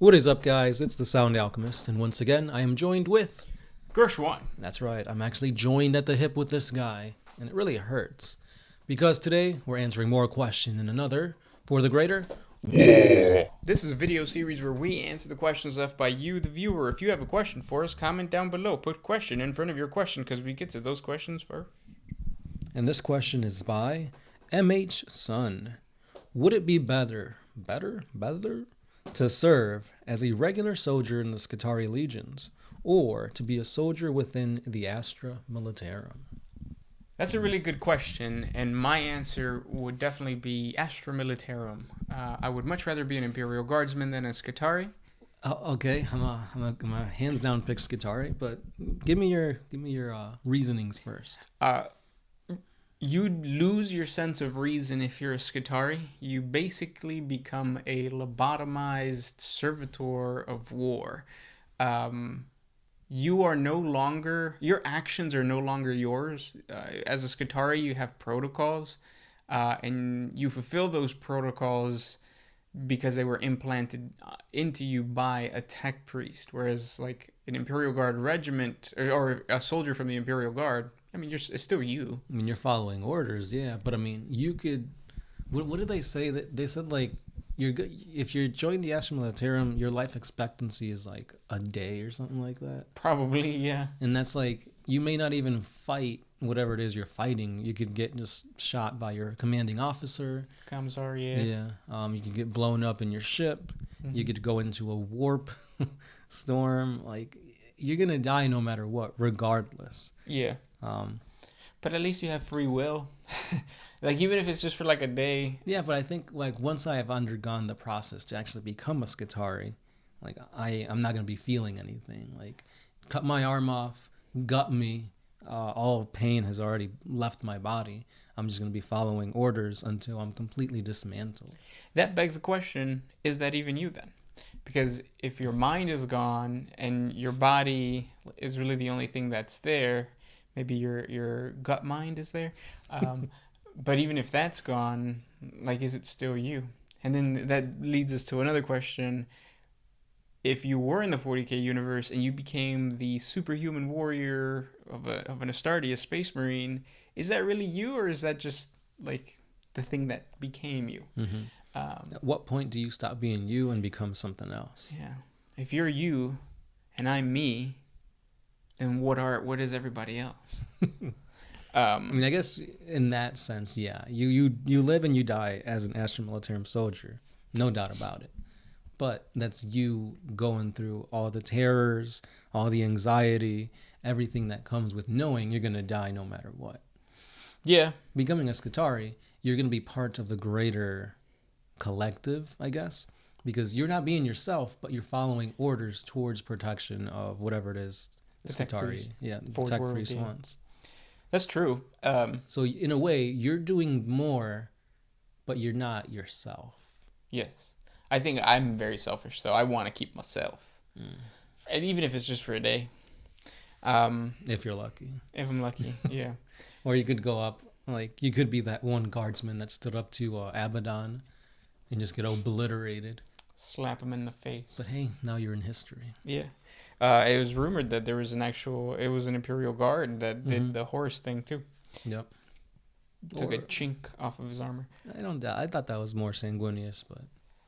What is up, guys? It's the Sound Alchemist, and once again, I am joined with... Gershwan. That's right, I'm actually joined at the hip with this guy, and it really hurts. Because today, we're answering more question than another for the greater... This is a video series where we answer the questions left by you, the viewer. If you have a question for us, comment down below. Put question in front of your question because we get to those questions first. And this question is by MH Sun. Would it be better to serve as a regular soldier in the Skitarii legions, or to be a soldier within the Astra Militarum? That's a really good question, and my answer would definitely be Astra Militarum. I would much rather be an Imperial Guardsman than a Skitarii. Okay, I'm a hands down pick Skitarii, but give me your reasonings first. You lose your sense of reason if you're a Skitarii. You basically become a lobotomized servitor of war. You are no longer, your actions are no longer yours. As a Skitarii, you have protocols, and you fulfill those protocols because they were implanted into you by a tech priest. Whereas, like an Imperial Guard regiment or a soldier from the Imperial Guard, I mean, it's still you. I mean, you're following orders, yeah, but I mean, you could. What did they say? They said like you're good if you're joining the Astra Militarum, your life expectancy is like a day or something like that. Probably, yeah. And that's like you may not even fight whatever it is you're fighting. You could get just shot by your commanding officer. Commissar, yeah. Yeah. You could get blown up in your ship. Mm-hmm. You could go into a warp storm. Like you're gonna die no matter what, regardless. Yeah. But at least you have free will. Like, even if it's just for like a day. Yeah, but I think like once I have undergone the process to actually become a Skitarii, like I'm not gonna be feeling anything. Like, cut my arm off, gut me, all pain has already left my body. I'm just gonna be following orders until I'm completely dismantled. That begs the question: is that even you then? Because if your mind is gone and your body is really the only thing that's there, maybe your gut mind is there. But even if that's gone, like, is it still you? And then that leads us to another question. If you were in the 40K universe and you became the superhuman warrior of an Astartes, a space marine, is that really you, or is that just like the thing that became you? Mm-hmm. At what point do you stop being you and become something else? Yeah. If you're you and I'm me, then what is everybody else? I mean, I guess in that sense, yeah. You live and you die as an Astra Militarum soldier, no doubt about it. But that's you going through all the terrors, all the anxiety, everything that comes with knowing you're going to die no matter what. Yeah. Becoming a Skitarii, you're going to be part of the greater collective, I guess, because you're not being yourself, but you're following orders towards protection of whatever it is the Skitarii, the tech priest wants. That's true. So in a way, you're doing more, but you're not yourself. Yes. I think I'm very selfish, though. I want to keep myself. And even if it's just for a day. If you're lucky. If I'm lucky, yeah. Or you could go up, like, you could be that one guardsman that stood up to Abaddon and just get obliterated. Slap him in the face. But hey, now you're in history. Yeah. It was rumored that there was an Imperial Guard that did the horse thing, too. Yep. Took a chink off of his armor. I thought that was more sanguineous, but...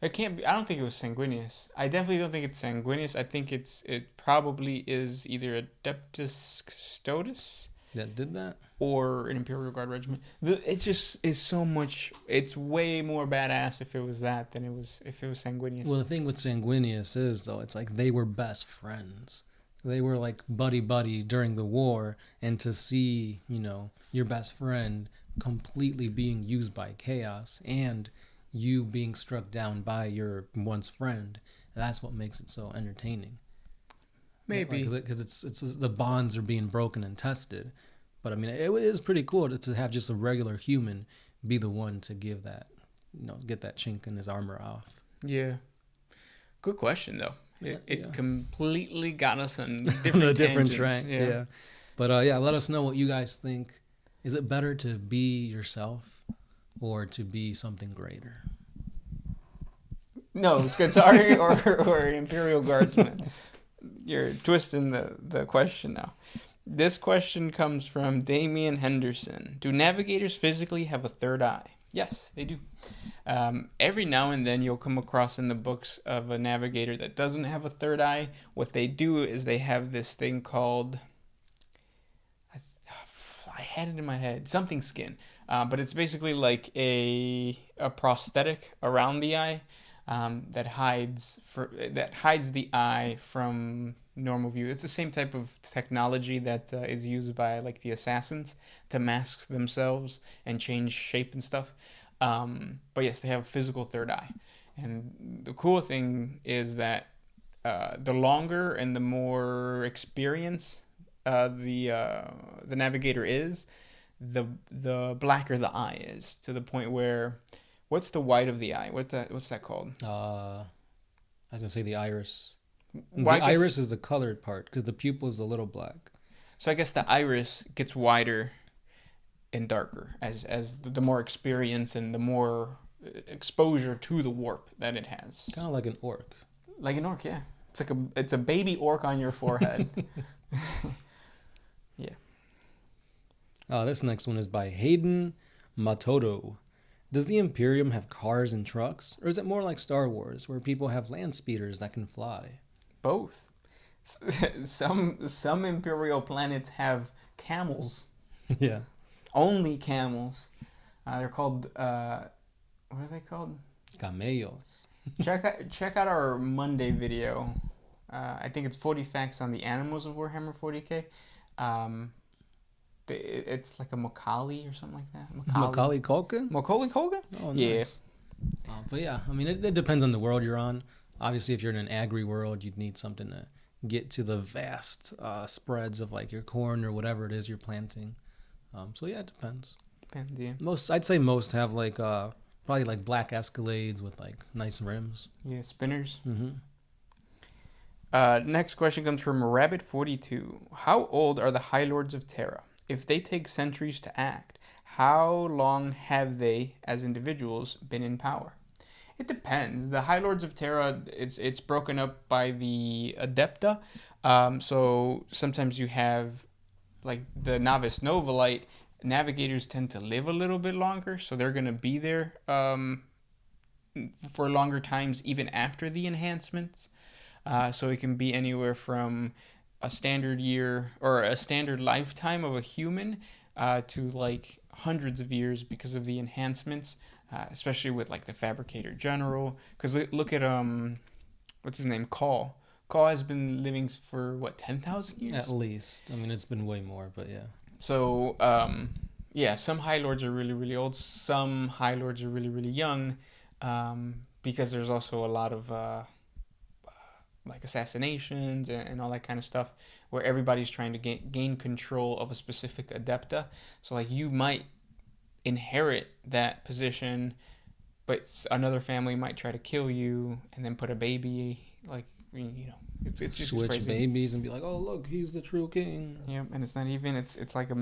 It can't be. I don't think it was sanguineous. I definitely don't think it's sanguineous. I think it probably is either Adeptus Custodes that did that, or an Imperial Guard regiment. It just is so much. It's way more badass if it was that than if it was sanguineous. Well, the thing with sanguineous is, though, it's like they were best friends. They were like buddy during the war, and to see, your best friend completely being used by chaos and you being struck down by your once friend, that's what makes it so entertaining. Maybe because it's the bonds are being broken and tested. But I mean, it is pretty cool to have just a regular human be the one to give that, get that chink in his armor off. Yeah. Good question, though. It completely got us on different track. Yeah. But let us know what you guys think. Is it better to be yourself or to be something greater? No, Skitarii or Imperial Guardsmen. You're twisting the question now. This question comes from Damian Henderson. Do navigators physically have a third eye? Yes, they do. Every now and then you'll come across in the books of a navigator that doesn't have a third eye. What they do is they have this thing called... I had it in my head. Something skin. But it's basically like a prosthetic around the eye that hides the eye from normal view. It's the same type of technology that is used by like the assassins to mask themselves and change shape and stuff. But yes, they have a physical third eye. And the cool thing is that the longer and the more experience the navigator is, the blacker the eye is, to the point where, what's the white of the eye? What's that called? I was gonna say the iris. Well, the iris is the colored part because the pupil is a little black. So I guess the iris gets wider and darker as the more experience and the more exposure to the warp that it has. Kind of like an orc. Like an orc, yeah. It's a baby orc on your forehead. Yeah. This next one is by Hayden Matoto. Does the Imperium have cars and trucks, or is it more like Star Wars, where people have land speeders that can fly? Both. Some Imperial planets have camels. Yeah. Only camels. They're called what are they called? Camellos. Check out our Monday video. I think it's 40 facts on the animals of Warhammer 40K. It's like a Macaulay or something like that. Macaulay Culkin? Macaulay Culkin? Oh, yeah. nice. But yeah, I mean, it depends on the world you're on. Obviously, if you're in an agri world, you'd need something to get to the vast spreads of like your corn or whatever it is you're planting. So yeah, it depends. Depends, yeah. I'd say most have like probably like black Escalades with like nice rims. Yeah, spinners. Mm-hmm. Next question comes from Rabbit42. How old are the High Lords of Terra? If they take centuries to act, how long have they, as individuals, been in power? It depends. The High Lords of Terra, it's broken up by the Adepta. So sometimes you have, like, the Novice Novalite. Navigators tend to live a little bit longer, so they're going to be there for longer times, even after the enhancements. So it can be anywhere from a standard year or a standard lifetime of a human to like hundreds of years because of the enhancements, especially with like the Fabricator General. Because look at what's his name, Call has been living for what, 10,000 years At least. I mean, it's been way more, but yeah. So yeah, some High Lords are really, really old, some High Lords are really, really young, because there's also a lot of like assassinations and all that kind of stuff, where everybody's trying to gain control of a specific adepta. So like you might inherit that position, but another family might try to kill you and then put a baby, like, you know, it's just switch crazy. babies and be like, oh look, he's the true king. Yeah, and it's not even, it's like a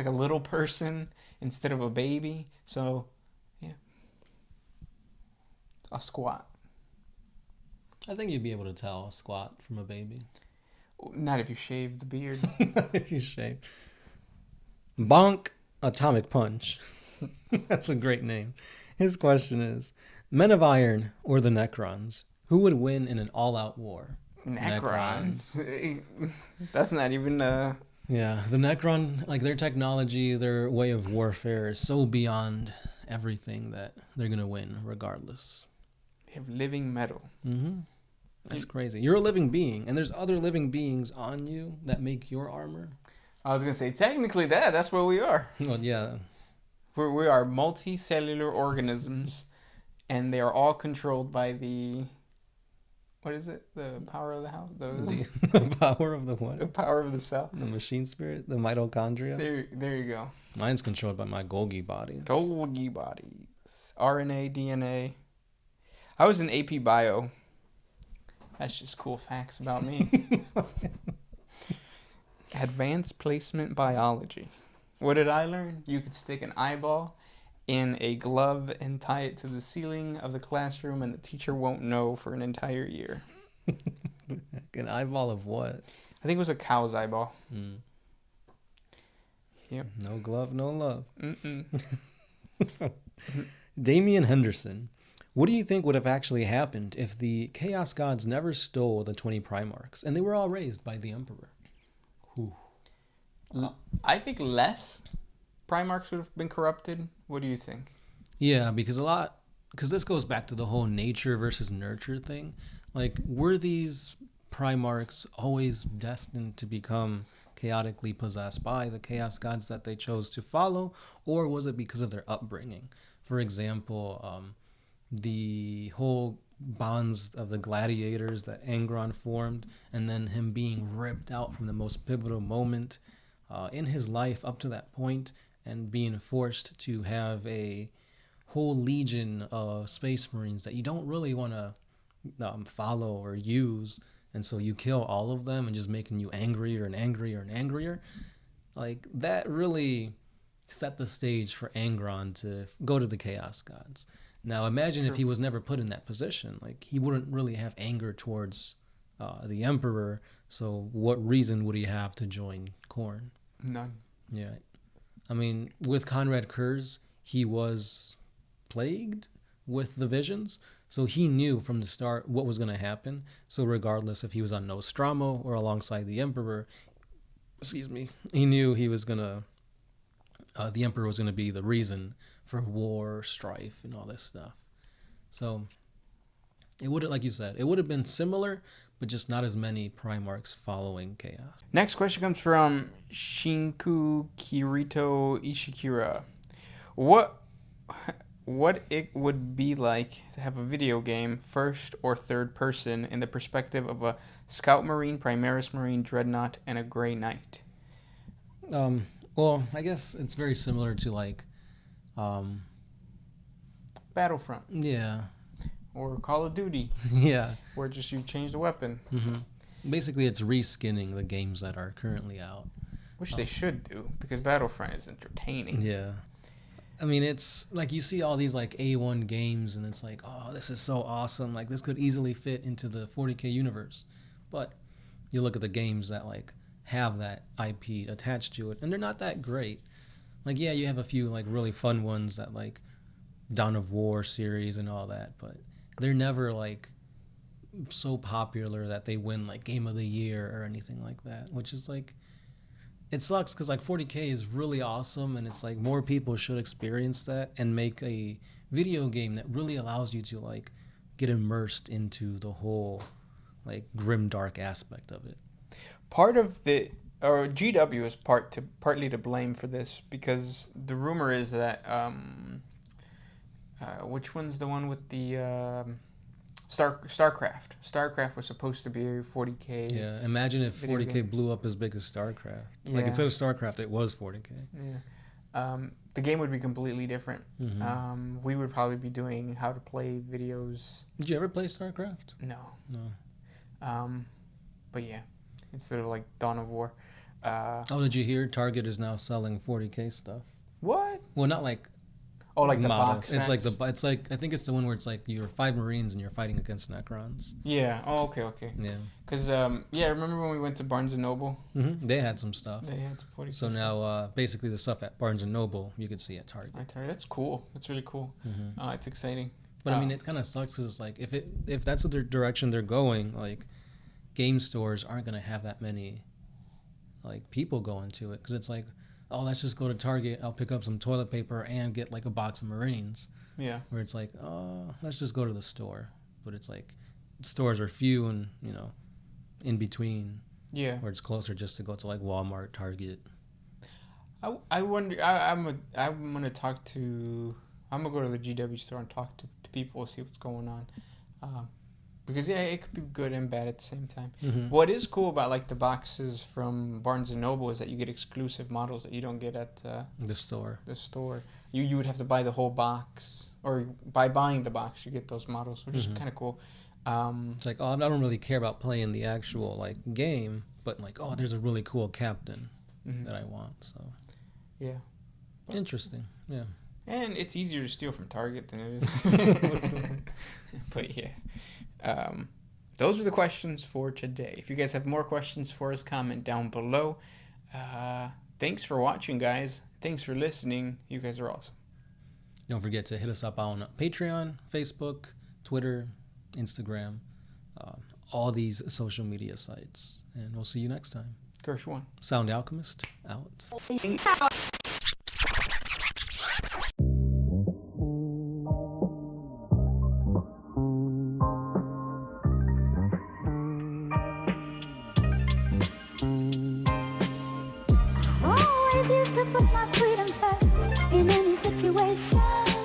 little person instead of a baby. So yeah, a squat. I think you'd be able to tell a squat from a baby. Not if you shave the beard. If you shave. Bonk Atomic Punch. That's a great name. His question is, Men of Iron or the Necrons? Who would win in an all-out war? Necrons. That's not even Yeah, the Necron, like their technology, their way of warfare is so beyond everything that they're going to win regardless. They have living metal. Mm-hmm. That's crazy. You're a living being, and there's other living beings on you that make your armor. I was going to say, technically that's what we are. Well, yeah. We are multicellular organisms, and they are all controlled by the... What is it? The power of the house? The power of the what? The power of the cell. The machine spirit? The mitochondria? There you go. Mine's controlled by my Golgi bodies. Golgi bodies. RNA, DNA. I was in AP Bio. That's just cool facts about me. Advanced placement biology. What did I learn? You could stick an eyeball in a glove and tie it to the ceiling of the classroom, and the teacher won't know for an entire year. An eyeball of what? I think it was a cow's eyeball. Mm. Yep. No glove, no love. Mm-mm. Damian Henderson. What do you think would have actually happened if the Chaos Gods never stole the 20 Primarchs and they were all raised by the Emperor? Whew. I think less Primarchs would have been corrupted. What do you think? Yeah, because this goes back to the whole nature versus nurture thing. Like, were these Primarchs always destined to become chaotically possessed by the Chaos Gods that they chose to follow, or was it because of their upbringing? For example, the whole bonds of the gladiators that Angron formed, and then him being ripped out from the most pivotal moment in his life up to that point, and being forced to have a whole legion of Space Marines that you don't really want to follow or use, and so you kill all of them and just making you angrier and angrier and angrier. Like, that really set the stage for Angron to go to the Chaos Gods. Now imagine if he was never put in that position. Like, he wouldn't really have anger towards the Emperor, so what reason would he have to join Khorne? None. Yeah. I mean, with Conrad Kurz, he was plagued with the visions, so he knew from the start what was going to happen. So regardless if he was on Nostromo or alongside the Emperor, he knew he was going to, the Emperor was going to be the reason for war, strife, and all this stuff. So it would have, like you said, it would have been similar, but just not as many Primarchs following Chaos. Next question comes from Shinku Kirito Ishikura. What it would be like to have a video game first or third person in the perspective of a Scout Marine, Primaris Marine, Dreadnought, and a Grey Knight? Well, I guess it's very similar to like Battlefront. Yeah. Or Call of Duty. Yeah. Where just you change the weapon. Mm-hmm. Basically, it's reskinning the games that are currently out. Which they should do, because Battlefront is entertaining. Yeah. I mean, it's like you see all these like A1 games, and it's like, oh, this is so awesome. Like, this could easily fit into the 40K universe. But you look at the games that like have that IP attached to it, and they're not that great. Like, yeah, you have a few like really fun ones that like Dawn of War series and all that, but they're never like so popular that they win like Game of the Year or anything like that, which is like, it sucks because like 40K is really awesome, and it's like more people should experience that and make a video game that really allows you to like get immersed into the whole like grim dark aspect of it. Part of the GW is partly to blame for this, because the rumor is that which one's the one with the StarCraft? StarCraft was supposed to be a 40K. Yeah, imagine if 40K game. blew up as big as StarCraft. Yeah. Like, instead of StarCraft, it was 40K. Yeah. The game would be completely different. Mm-hmm. We would probably be doing how to play videos. Did you ever play StarCraft? No. No. But yeah, instead of like Dawn of War. Did you hear Target is now selling 40K stuff? What? Well, not like. Oh, like the models. box It's sets? it's like I think it's the one where it's like you're 5 Marines and you're fighting against Necrons. Yeah. Oh, okay. Yeah. Because remember when we went to Barnes and Noble? Mm-hmm. They had some stuff. They had some 40K. So now, basically, the stuff at Barnes and Noble you could see at Target. That's cool. That's really cool. Mm-hmm. It's exciting. But I mean, it kind of sucks because it's like if that's the direction they're going, like game stores aren't gonna have that many like people going to it, because it's like, oh, let's just go to Target. I'll pick up some toilet paper and get like a box of Marines. Yeah. Where it's like, oh, let's just go to the store. But it's like, stores are few and, in between. Yeah. Where it's closer just to go to like Walmart, Target. I wonder. I'm gonna go to the GW store and talk to people, see what's going on. Because it could be good and bad at the same time. Mm-hmm. What is cool about like the boxes from Barnes and Noble is that you get exclusive models that you don't get at the store. You would have to buy the whole box, or by buying the box you get those models, which is kind of cool. It's like, I don't really care about playing the actual like game, but like, there's a really cool captain that I want. So yeah, interesting. Yeah. And it's easier to steal from Target than it is. But yeah. Those are the questions for today. If you guys have more questions for us, comment down below. Thanks for watching, guys. Thanks for listening. You guys are awesome. Don't forget to hit us up on Patreon, Facebook, Twitter, Instagram, all these social media sites. And we'll see you next time. Gersh 1. Sound Alchemist, out. Always used to put my freedom first in any situation.